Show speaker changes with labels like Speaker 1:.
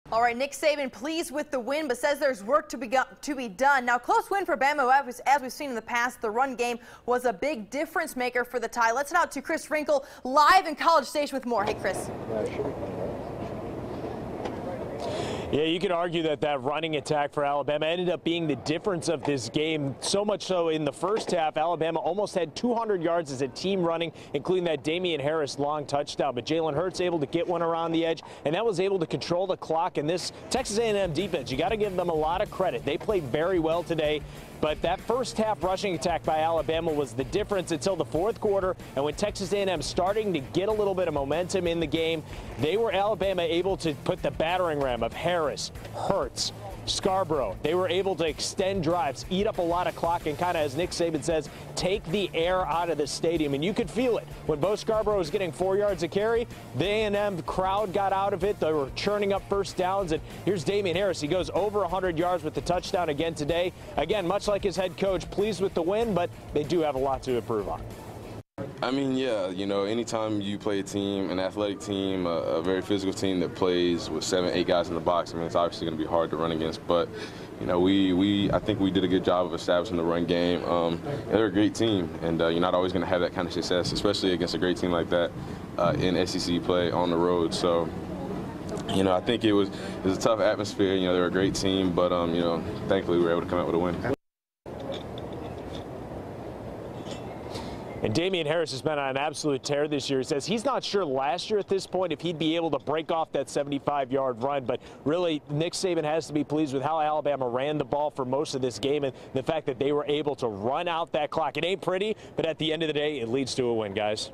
Speaker 1: All right, Nick Saban pleased with the win, but says there's work to be done. Now, close win for Bama. As we've seen in the past, the run game was a big difference maker for the Tide. Let's head out to Chris Wrinkle live in College Station with more. Hey, Chris.
Speaker 2: Yeah, you could argue that running attack for Alabama ended up being the difference of this game. So much so in the first half, Alabama almost had 200 yards as a team running, including that Damien Harris long touchdown. But Jalen Hurts able to get one around the edge, and that was able to control the clock. And this Texas A&M defense, you got to give them a lot of credit. They played very well today. But that first half rushing attack by Alabama was the difference until the fourth quarter. And when Texas A&M starting to get a little bit of momentum in the game, Alabama able to put the battering ram of Harris, Hurts, Scarborough. They were able to extend drives, eat up a lot of clock, and kind of, as Nick Saban says, take the air out of the stadium. And you could feel it. When Bo Scarborough was getting 4 yards a carry, the A&M crowd got out of it. They were churning up first downs. And here's Damien Harris. He goes over 100 yards with the touchdown again today. Again, much like his head coach, pleased with the win, but they do have a lot to improve on.
Speaker 3: I mean, yeah, you know, anytime you play a team, an athletic team, a very physical tean that plays with 7, 8 guys in the box, I mean, it's obviously going to be hard to run against. But, you know, I think we did a good job of establishing the run game. They're a great team, and you're not always going to have that kind of success, especially against a great team like that in SEC play on the road. So, you know, I think it was a tough atmosphere. You know, they're a great team, but, you know, thankfully we were able to come out with a win.
Speaker 2: And Damien Harris has been on an absolute tear this year. He says he's not sure last year at this point if he'd be able to break off that 75-yard run. But really, Nick Saban has to be pleased with how Alabama ran the ball for most of this game and the fact that they were able to run out that clock. It ain't pretty, but at the end of the day, it leads to a win, guys.